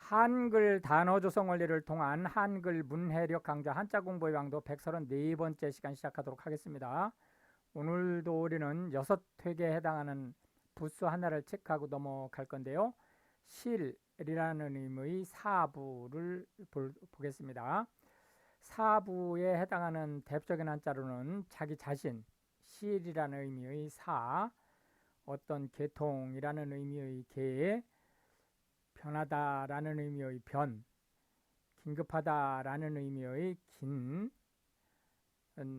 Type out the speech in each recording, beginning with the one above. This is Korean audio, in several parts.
한글 단어 조성 원리를 통한 한글 문해력 강좌 한자 공부의 강도 134번째 시간 시작하도록 하겠습니다. 오늘도 우리는 6획에 해당하는 부수 하나를 체크하고 넘어갈 건데요. 실이라는 의미의 사부를 보겠습니다. 사부에 해당하는 대표적인 한자로는 자기 자신, 실이라는 의미의 사, 어떤 계통이라는 의미의 계, 변하다라는 의미의 변, 긴급하다라는 의미의 긴,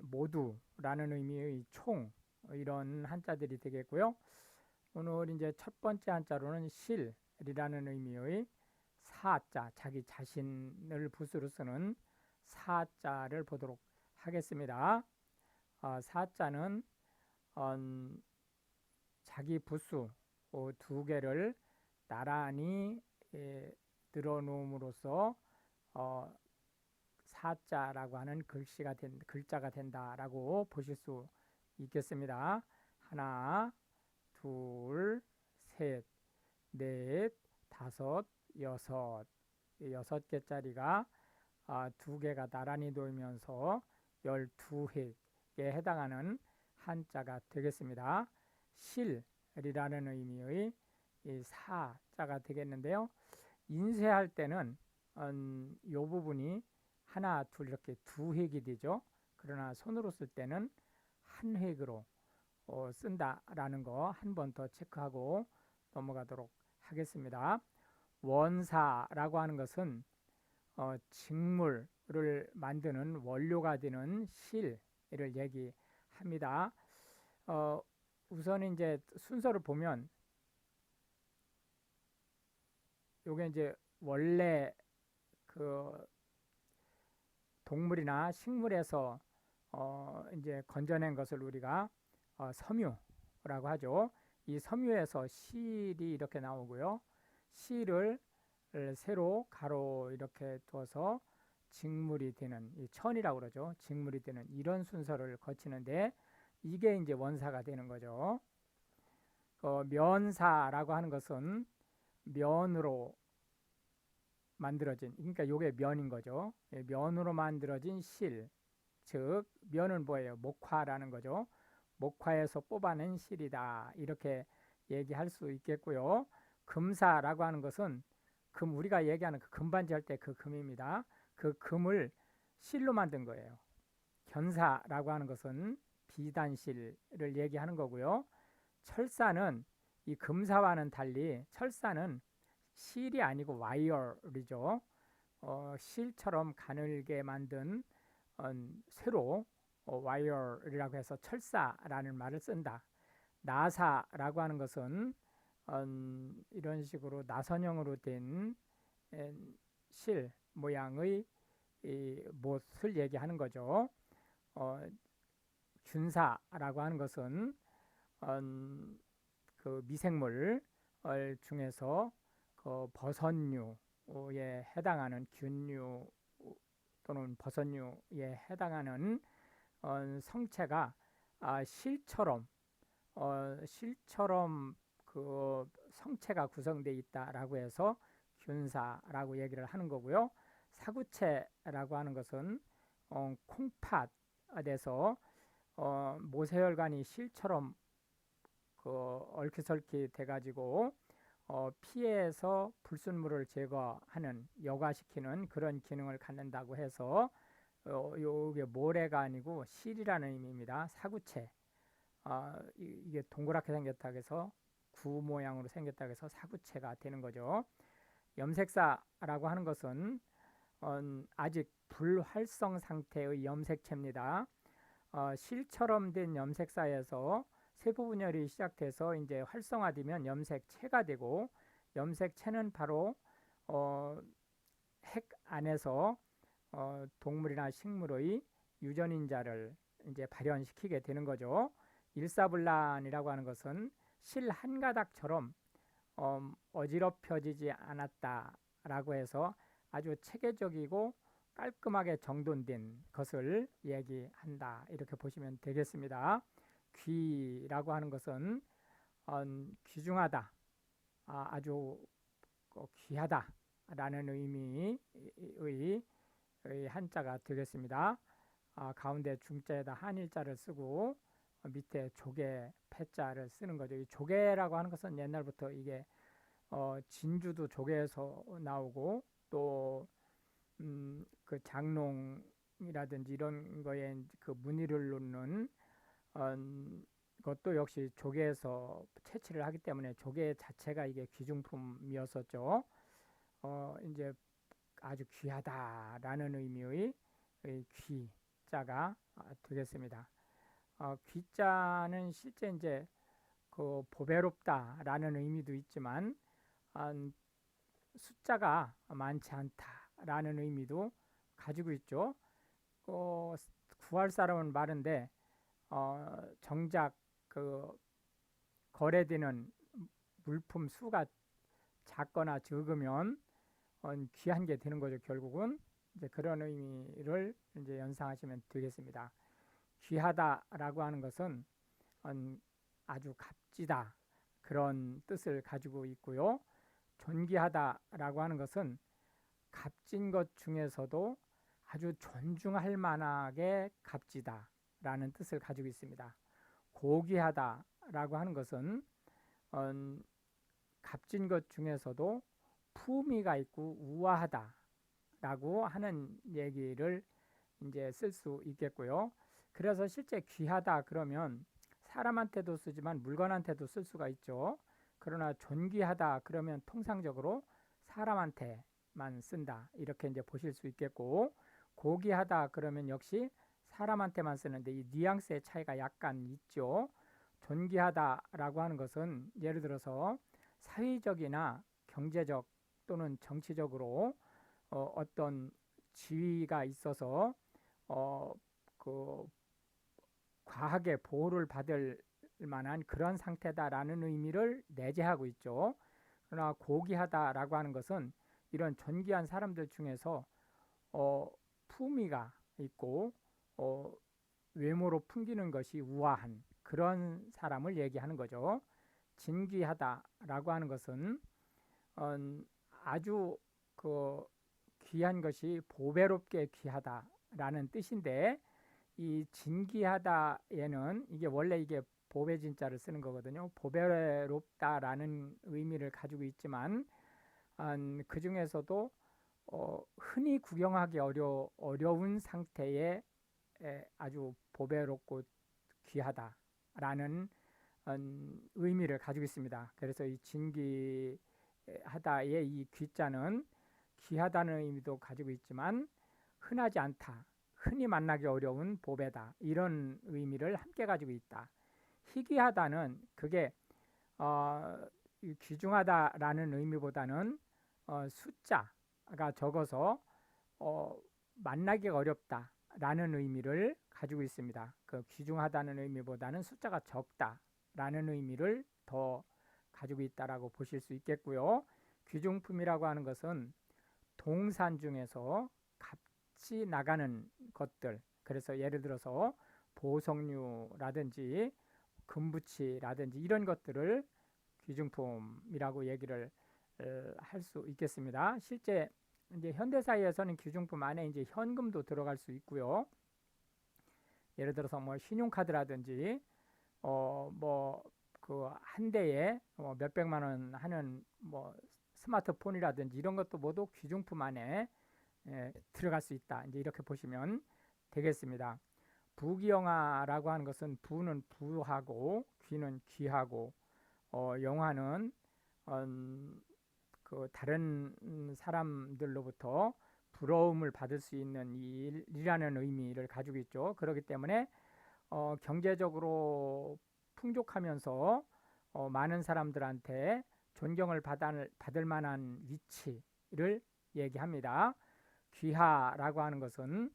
모두라는 의미의 총, 이런 한자들이 되겠고요. 오늘 이제 첫 번째 한자로는 실이라는 의미의 사자, 자기 자신을 부수로 쓰는 사자를 보도록 하겠습니다. 사자는 자기 부수 두 개를 나란히 늘어놓음으로써 사자라고 하는 글자가 된다라고 보실 수 있겠습니다. 하나, 둘, 셋, 넷, 다섯, 여섯. 6개짜리가 두 개가 나란히 놓이면서 12획에 해당하는 한자가 되겠습니다. 실이라는 의미의 이 사자가 되겠는데요. 인쇄할 때는 이 부분이 하나, 둘 이렇게 두 획이 되죠. 그러나 손으로 쓸 때는 한 획으로 쓴다라는 거 한 번 더 체크하고 넘어가도록 하겠습니다. 원사라고 하는 것은 직물을 만드는 원료가 되는 실을 얘기합니다. 우선 이제 순서를 보면 요게 이제 원래 그 동물이나 식물에서 이제 건져낸 것을 우리가 섬유라고 하죠. 이 섬유에서 실이 이렇게 나오고요. 실을 세로 가로 이렇게 둬서 직물이 되는 이 천이라고 그러죠. 직물이 되는 이런 순서를 거치는데 이게 이제 원사가 되는 거죠. 면사라고 하는 것은 면으로 만들어진, 그러니까 요게 면인 거죠. 면으로 만들어진 실, 즉 면은 뭐예요? 목화라는 거죠. 목화에서 뽑아낸 실이다, 이렇게 얘기할 수 있겠고요. 금사라고 하는 것은 우리가 얘기하는 그 금반지 할 때 그 금입니다. 그 금을 실로 만든 거예요. 견사라고 하는 것은 비단실을 얘기하는 거고요. 철사는 이 금사와는 달리 철사는 실이 아니고 와이어이죠. 실처럼 가늘게 만든 쇠로 와이어라고 해서 철사라는 말을 쓴다. 나사라고 하는 것은 이런 식으로 나선형으로 된 실 모양의 못을 얘기하는 거죠. 균사라고 하는 것은 그 미생물 중에서 그 버섯류에 해당하는 균류 또는 버섯류에 해당하는 성체가 실처럼 그 성체가 구성되어 있다라고 해서 균사라고 얘기를 하는 거고요. 사구체라고 하는 것은 콩팥에서 모세혈관이 실처럼 그 얼키설키 돼가지고 피에서 불순물을 제거하는, 여과시키는 그런 기능을 갖는다고 해서 요게 모래가 아니고 실이라는 의미입니다. 사구체. 이게 동그랗게 생겼다고 해서 구 모양으로 생겼다고 해서 사구체가 되는 거죠. 염색사라고 하는 것은 아직 불활성 상태의 염색체입니다. 실처럼 된 염색사에서 세포 분열이 시작돼서 이제 활성화되면 염색체가 되고, 염색체는 바로 핵 안에서 동물이나 식물의 유전인자를 이제 발현시키게 되는 거죠. 일사불란이라고 하는 것은 실 한 가닥처럼 어지럽혀지지 않았다라고 해서 아주 체계적이고 깔끔하게 정돈된 것을 얘기한다, 이렇게 보시면 되겠습니다. 귀라고 하는 것은 귀중하다, 아주 귀하다, 라는 의미의 한자가 되겠습니다. 가운데 중자에다 한일자를 쓰고 밑에 조개 패자를 쓰는 거죠. 이 조개라고 하는 것은 옛날부터 이게 진주도 조개에서 나오고 또 그 장롱이라든지 이런 거에 그 무늬를 놓는 것도 역시 조개에서 채취를 하기 때문에 조개 자체가 이게 귀중품이었었죠. 이제 아주 귀하다라는 의미의 귀자가 되겠습니다. 귀자는 실제 이제 그 보배롭다라는 의미도 있지만 숫자가 많지 않다라는 의미도 가지고 있죠. 구할 사람은 많은데 정작 그 거래되는 물품 수가 작거나 적으면 귀한 게 되는 거죠. 결국은 이제 그런 의미를 이제 연상하시면 되겠습니다. 귀하다라고 하는 것은 아주 값지다 그런 뜻을 가지고 있고요. 존귀하다라고 하는 것은 값진 것 중에서도 아주 존중할 만하게 값지다라는 뜻을 가지고 있습니다. 고귀하다라고 하는 것은 값진 것 중에서도 품위가 있고 우아하다라고 하는 얘기를 이제 쓸 수 있겠고요. 그래서 실제 귀하다 그러면 사람한테도 쓰지만 물건한테도 쓸 수가 있죠. 그러나 존귀하다 그러면 통상적으로 사람한테만 쓴다 이렇게 이제 보실 수 있겠고, 고귀하다 그러면 역시 사람한테만 쓰는데 이 뉘앙스의 차이가 약간 있죠. 존귀하다라고 하는 것은 예를 들어서 사회적이나 경제적 또는 정치적으로 어떤 지위가 있어서 그 과하게 보호를 받을 만한 그런 상태다라는 의미를 내재하고 있죠. 그러나 고귀하다라고 하는 것은 이런 존귀한 사람들 중에서 품위가 있고 외모로 풍기는 것이 우아한 그런 사람을 얘기하는 거죠. 진귀하다라고 하는 것은 아주 그 귀한 것이 보배롭게 귀하다라는 뜻인데, 이 진귀하다에는 이게 원래 이게 보배진자를 쓰는 거거든요. 보배롭다라는 의미를 가지고 있지만 그 중에서도 흔히 구경하기 어려운 상태에 아주 보배롭고 귀하다라는 의미를 가지고 있습니다. 그래서 이 진귀하다의 이 귀자는 귀하다는 의미도 가지고 있지만 흔하지 않다, 흔히 만나기 어려운 보배다 이런 의미를 함께 가지고 있다. 희귀하다는 그게 귀중하다라는 의미보다는 숫자가 적어서 만나기가 어렵다라는 의미를 가지고 있습니다. 그 귀중하다는 의미보다는 숫자가 적다라는 의미를 더 가지고 있다라고 보실 수 있겠고요. 귀중품이라고 하는 것은 동산 중에서 값이 나가는 것들, 그래서 예를 들어서 보석류라든지 금붙이라든지 이런 것들을 귀중품이라고 얘기를 할 수 있겠습니다. 실제 이제 현대사회에서는 귀중품 안에 이제 현금도 들어갈 수 있고요. 예를 들어서 뭐 신용카드라든지 뭐 그 한 대에 몇백만 원 하는 뭐 스마트폰이라든지 이런 것도 모두 귀중품 안에 들어갈 수 있다. 이제 이렇게 보시면 되겠습니다. 부귀영화라고 하는 것은 부는 부하고 귀는 귀하고 영화는 그 다른 사람들로부터 부러움을 받을 수 있는 일이라는 의미를 가지고 있죠. 그렇기 때문에 경제적으로 풍족하면서 많은 사람들한테 존경을 받을 만한 위치를 얘기합니다. 귀하라고 하는 것은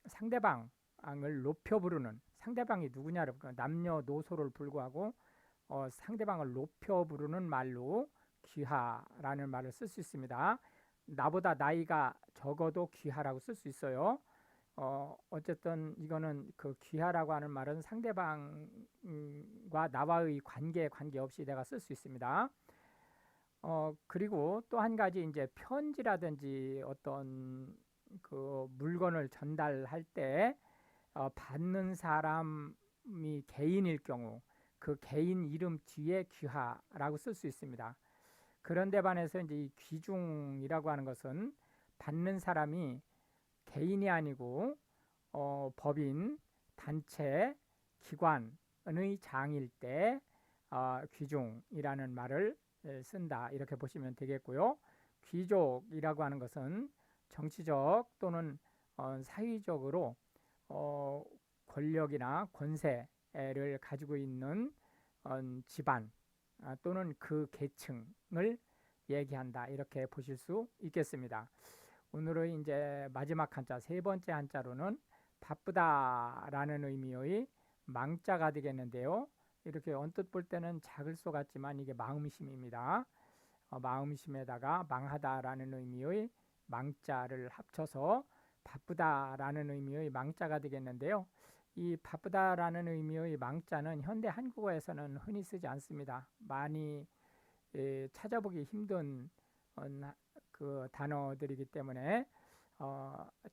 상대방을 높여 부르는, 상대방이 누구냐를 남녀노소를 불구하고 상대방을 높여 부르는 말로 귀하라는 말을 쓸 수 있습니다. 나보다 나이가 적어도 귀하라고 쓸 수 있어요. 어쨌든 이거는 그 귀하라고 하는 말은 상대방과 나와의 관계없이 내가 쓸 수 있습니다. 그리고 또 한 가지 이제 편지라든지 어떤 그 물건을 전달할 때 받는 사람이 개인일 경우 그 개인 이름 뒤에 귀하라고 쓸 수 있습니다. 그런데 반해서 이제 이 귀중이라고 하는 것은 받는 사람이 개인이 아니고 법인, 단체, 기관의 장일 때 귀중이라는 말을 쓴다 이렇게 보시면 되겠고요. 귀족이라고 하는 것은 정치적 또는 사회적으로 권력이나 권세를 가지고 있는 집안 또는 그 계층을 얘기한다 이렇게 보실 수 있겠습니다. 오늘의 이제 마지막 한자 세 번째 한자로는 바쁘다라는 의미의 망자가 되겠는데요. 이렇게 언뜻 볼 때는 작을 수 같지만 이게 마음심입니다. 마음심에다가 망하다라는 의미의 망자를 합쳐서 바쁘다라는 의미의 망자가 되겠는데요. 이 바쁘다라는 의미의 망자는 현대 한국어에서는 흔히 쓰지 않습니다. 많이 찾아보기 힘든 그 단어들이기 때문에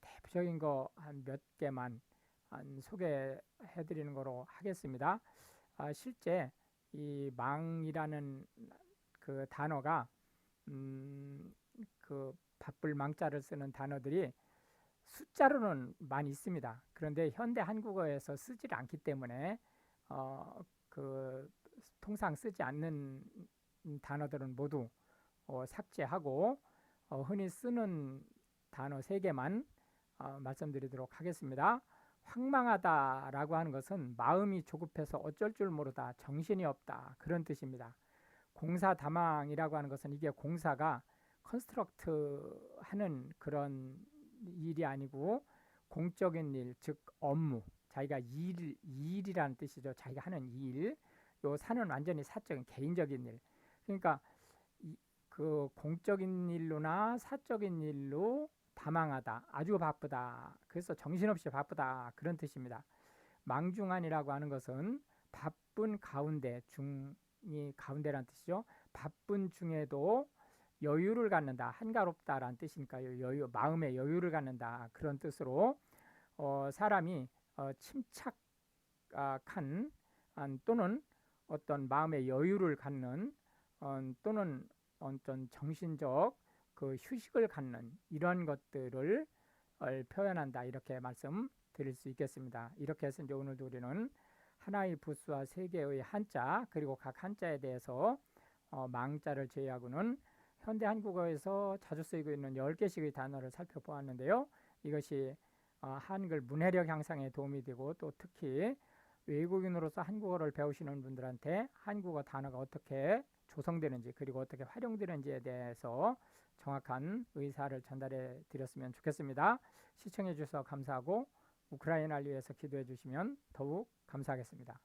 대표적인 거 한 몇 개만 소개해 드리는 거로 하겠습니다. 실제 이 망이라는 그 단어가 그 바쁠 망자를 쓰는 단어들이 숫자로는 많이 있습니다. 그런데 현대 한국어에서 쓰질 않기 때문에 그 통상 쓰지 않는 단어들은 모두 삭제하고 흔히 쓰는 단어 세 개만 말씀드리도록 하겠습니다. 황망하다라고 하는 것은 마음이 조급해서 어쩔 줄 모르다, 정신이 없다 그런 뜻입니다. 공사다망이라고 하는 것은 이게 공사가 컨스트럭트 하는 그런 일이 아니고 공적인 일, 즉 업무, 자기가 일이라는 뜻이죠. 자기가 하는 일. 요 사는 완전히 사적인 개인적인 일. 그러니까 그 공적인 일로나 사적인 일로 다망하다, 아주 바쁘다. 그래서 정신없이 바쁘다 그런 뜻입니다. 망중한이라고 하는 것은 바쁜 가운데, 중이 가운데란 뜻이죠. 바쁜 중에도 여유를 갖는다, 한가롭다라는 뜻이니까요. 여유, 마음의 여유를 갖는다 그런 뜻으로 사람이 침착한 또는 어떤 마음의 여유를 갖는 또는 어떤 정신적 그 휴식을 갖는 이런 것들을 표현한다 이렇게 말씀드릴 수 있겠습니다. 이렇게 해서 이제 오늘도 우리는 하나의 부수와 세 개의 한자 그리고 각 한자에 대해서 망자를 제외하고는 현대 한국어에서 자주 쓰이고 있는 10개씩의 단어를 살펴보았는데요. 이것이 한글 문해력 향상에 도움이 되고 또 특히 외국인으로서 한국어를 배우시는 분들한테 한국어 단어가 어떻게 조성되는지 그리고 어떻게 활용되는지에 대해서 정확한 의사를 전달해 드렸으면 좋겠습니다. 시청해 주셔서 감사하고 우크라이나를 위해서 기도해 주시면 더욱 감사하겠습니다.